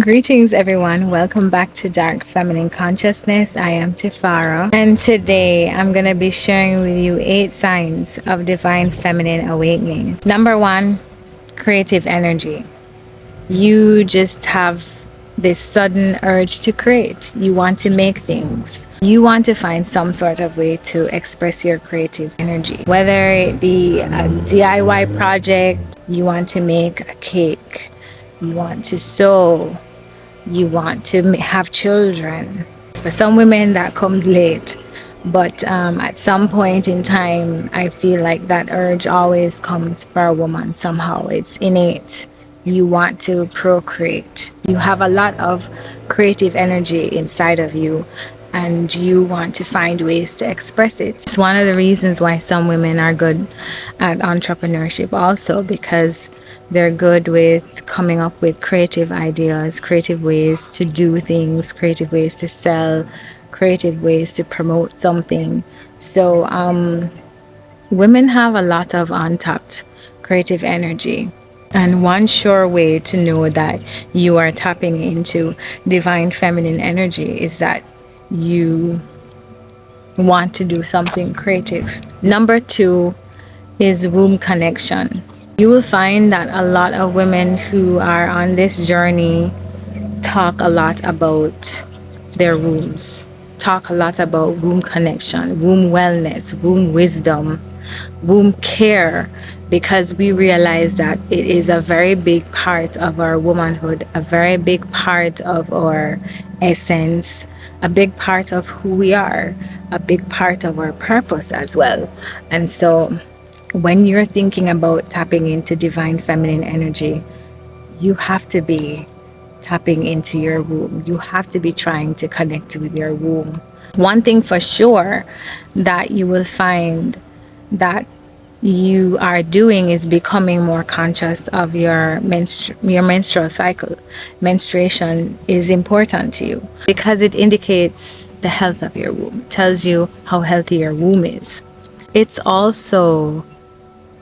Greetings, everyone. Welcome back to Dark Feminine Consciousness. I am Tifara, and today I'm going to be sharing with you 8 signs of divine feminine awakening. Number 1, creative energy. You just have this sudden urge to create. You want to make things. You want to find some sort of way to express your creative energy. Whether it be a DIY project, you want to make a cake, you want to sew, you want to have children. For some women, that comes late. But at some point in time, I feel like that urge always comes for a woman somehow. It's innate. You want to procreate. You have a lot of creative energy inside of you, and you want to find ways to express it. It's one of the reasons why some women are good at entrepreneurship also, because they're good with coming up with creative ideas, creative ways to do things, creative ways to sell, creative ways to promote something. So women have a lot of untapped creative energy. And one sure way to know that you are tapping into divine feminine energy is that you want to do something creative. Number 2 is womb connection. You will find that a lot of women who are on this journey talk a lot about their wombs, talk a lot about womb connection, womb wellness, womb wisdom, womb care, because we realize that it is a very big part of our womanhood, a very big part of our essence, a big part of who we are, a big part of our purpose as well. And so when you're thinking about tapping into divine feminine energy, you have to be tapping into your womb. You have to be trying to connect with your womb. One thing for sure that you will find that you are doing is becoming more conscious of your menstrual cycle. Menstruation is important to you because it indicates the health of your womb, tells you how healthy your womb is. It's also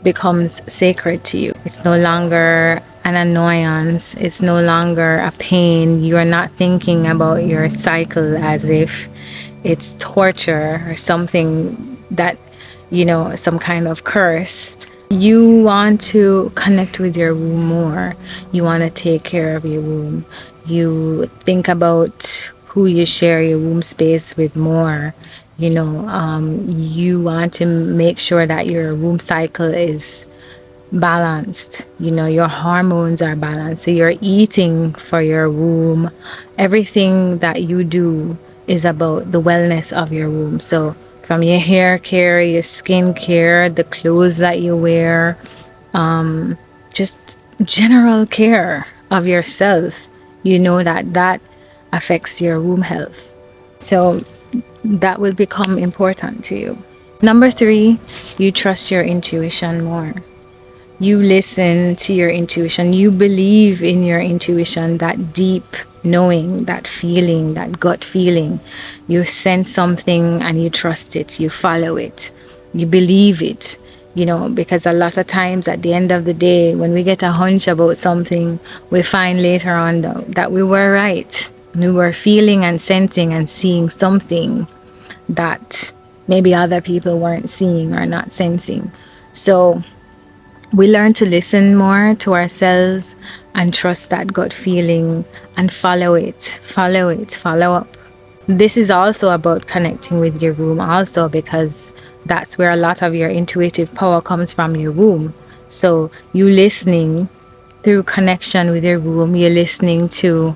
becomes sacred to you. It's no longer an annoyance. It's no longer a pain. You are not thinking about your cycle as if it's torture or something that, some kind of curse. You want to connect with your womb more. You want to take care of your womb. You think about who you share your womb space with more. You want to make sure that your womb cycle is balanced. Your hormones are balanced. So you're eating for your womb. Everything that you do is about the wellness of your womb. So from your hair care, your skin care, the clothes that you wear, just general care of yourself, that affects your womb health. So that will become important to you. Number 3, you trust your intuition more. You listen to your intuition. You believe in your intuition, that deep knowing, that feeling, that gut feeling. You sense something and you trust it. You follow it. You believe it. Because a lot of times at the end of the day, when we get a hunch about something, we find later on that we were right. We were feeling and sensing and seeing something that maybe other people weren't seeing or not sensing. So we learn to listen more to ourselves and trust that gut feeling and follow up. This is also about connecting with your womb also, because that's where a lot of your intuitive power comes from, your womb. So you listening through connection with your womb, you're listening to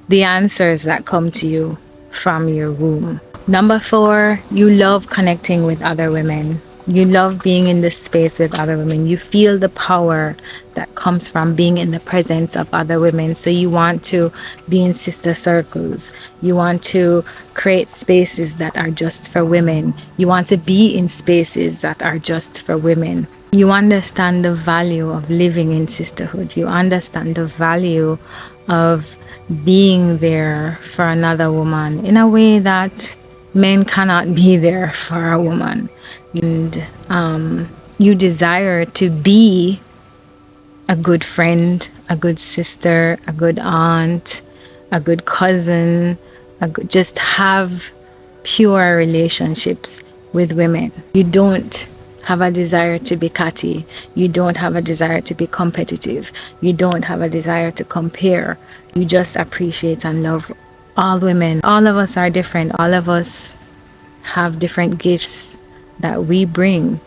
the answers that come to you from your womb. Number 4, you love connecting with other women. You love being in this space with other women. You feel the power that comes from being in the presence of other women. So you want to be in sister circles. You want to create spaces that are just for women. You want to be in spaces that are just for women. You understand the value of living in sisterhood. You understand the value of being there for another woman in a way that men cannot be there for a woman. And you desire to be a good friend, a good sister, a good aunt, a good cousin, just have pure relationships with women. You don't have a desire to be catty. You don't have a desire to be competitive. You don't have a desire to compare. You just appreciate and love all women. All of us are different. All of us have different gifts that we bring,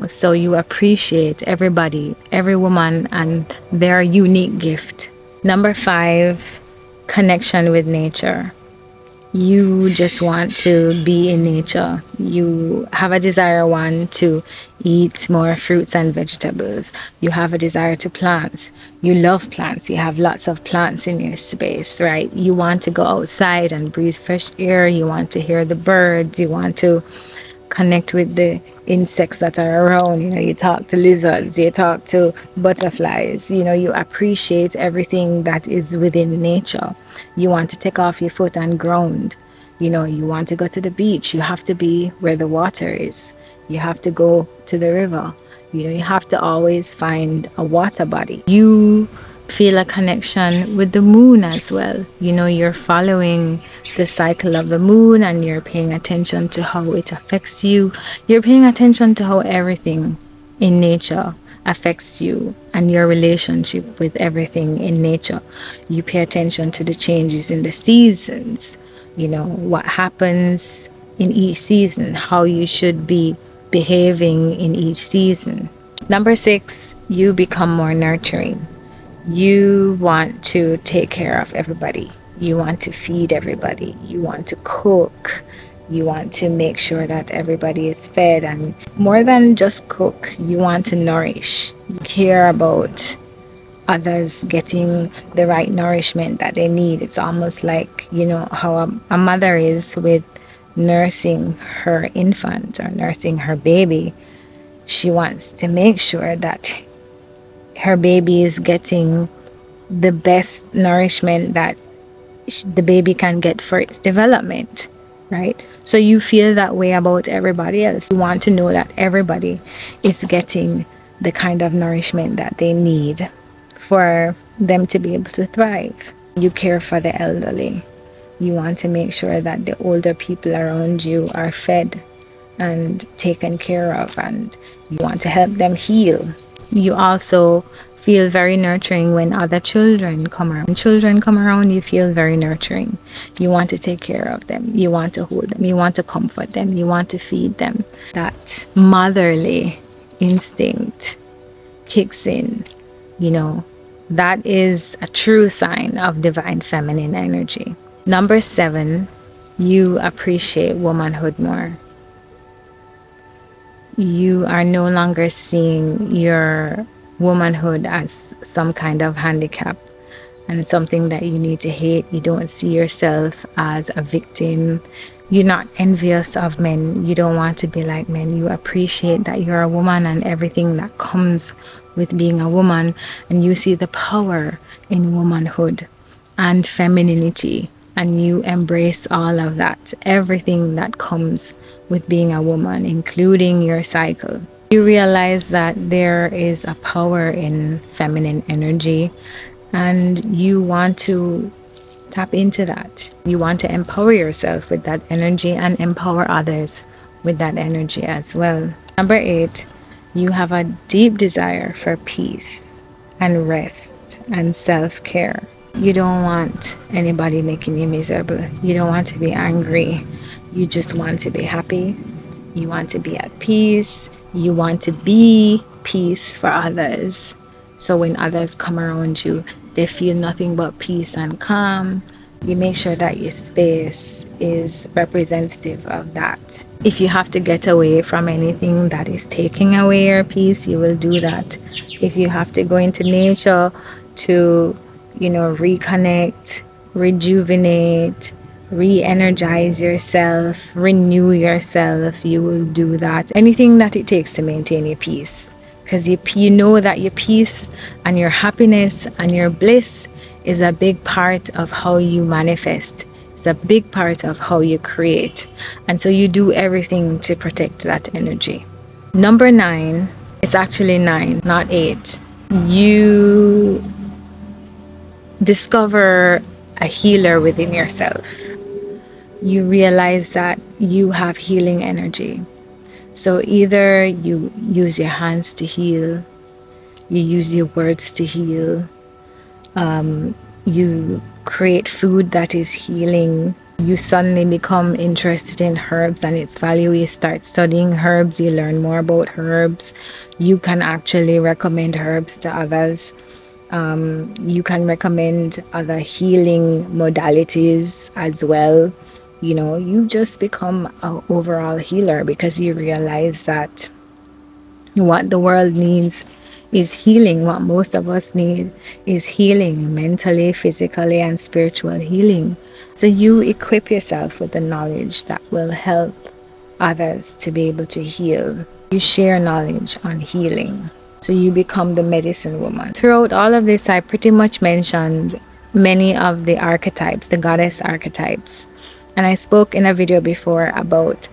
so you appreciate everybody, every woman and their unique gift. Number 5, connection with nature. You just want to be in nature. You have a desire, one, to eat more fruits and vegetables. You have a desire to plants. You love plants. You have lots of plants in your space, right? You want to go outside and breathe fresh air. You want to hear the birds. You want to connect with the insects that are around. You talk to lizards, you talk to butterflies, you appreciate everything that is within nature. You want to take off your foot on ground. You want to go to the beach. You have to be where the water is. You have to go to the river. You have to always find a water body. You feel a connection with the moon as well. You're following the cycle of the moon and you're paying attention to how it affects you. You're paying attention to how everything in nature affects you and your relationship with everything in nature. You pay attention to the changes in the seasons, what happens in each season, how you should be behaving in each season. Number 6, you become more nurturing. You want to take care of everybody. You want to feed everybody. You want to cook. You want to make sure that everybody is fed, and more than just cook, you want to nourish. You care about others getting the right nourishment that they need. It's almost like, how a mother is with nursing her infant or nursing her baby. She wants to make sure that her baby is getting the best nourishment that the baby can get for its development, right? So you feel that way about everybody else. You want to know that everybody is getting the kind of nourishment that they need for them to be able to thrive. You care for the elderly. You want to make sure that the older people around you are fed and taken care of, and you want to help them heal. You also feel very nurturing when other children come around. When children come around, you feel very nurturing. You want to take care of them. You want to hold them. You want to comfort them. You want to feed them. That motherly instinct kicks in. That is a true sign of divine feminine energy. Number 7, you appreciate womanhood more. You are no longer seeing your womanhood as some kind of handicap and something that you need to hate. You don't see yourself as a victim. You're not envious of men. You don't want to be like men. You appreciate that you're a woman and everything that comes with being a woman, and you see the power in womanhood and femininity, and you embrace all of that, everything that comes with being a woman, including your cycle. You realize that there is a power in feminine energy, and you want to tap into that. You want to empower yourself with that energy and empower others with that energy as well. Number 8, you have a deep desire for peace and rest and self-care. You don't want anybody making you miserable. You don't want to be angry. You just want to be happy. You want to be at peace. You want to be peace for others. So when others come around you, they feel nothing but peace and calm. You make sure that your space is representative of that. If you have to get away from anything that is taking away your peace, you will do that. If you have to go into nature to, reconnect, rejuvenate, re-energize yourself, renew yourself, you will do that. Anything that it takes to maintain your peace. Because you know that your peace and your happiness and your bliss is a big part of how you manifest. It's a big part of how you create. And so you do everything to protect that energy. Number 9, it's actually 9, not 8. you discover a healer within yourself. You realize that you have healing energy. So either you use your hands to heal, you use your words to heal, you create food that is healing. You suddenly become interested in herbs and its value. You start studying herbs, you learn more about herbs. You can actually recommend herbs to others. You can recommend other healing modalities as well. You know, you just become an overall healer because you realize that what the world needs is healing. What most of us need is healing, mentally, physically, and spiritual healing. So you equip yourself with the knowledge that will help others to be able to heal. You share knowledge on healing. So you become the medicine woman. Throughout all of this, I pretty much mentioned many of the archetypes, the goddess archetypes. And I spoke in a video before about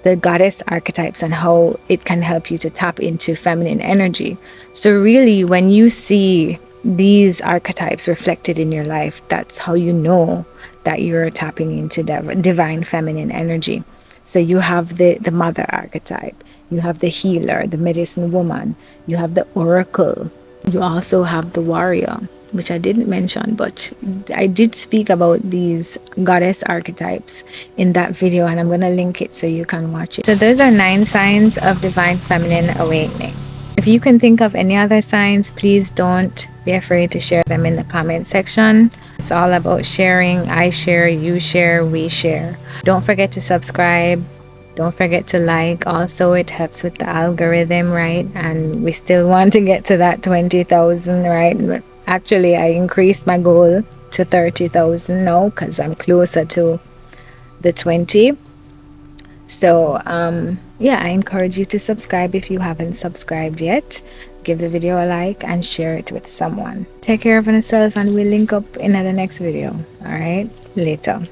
the goddess archetypes and how it can help you to tap into feminine energy. So really, when you see these archetypes reflected in your life, that's how you know that you're tapping into divine feminine energy. So you have the mother archetype, you have the healer, the medicine woman, you have the oracle, you also have the warrior, which I didn't mention, but I did speak about these goddess archetypes in that video, and I'm going to link it so you can watch it. So those are 9 signs of divine feminine awakening. If you can think of any other signs, please don't be afraid to share them in the comment section. It's all about sharing. I share, you share, we share. Don't forget to subscribe. Don't forget to like. Also, it helps with the algorithm, right? And we still want to get to that 20,000, right? But actually, I increased my goal to 30,000 now because I'm closer to the 20. So yeah, I encourage you to subscribe if you haven't subscribed yet. Give the video a like and share it with someone. Take care of yourself, and we'll link up in the next video. All right, later.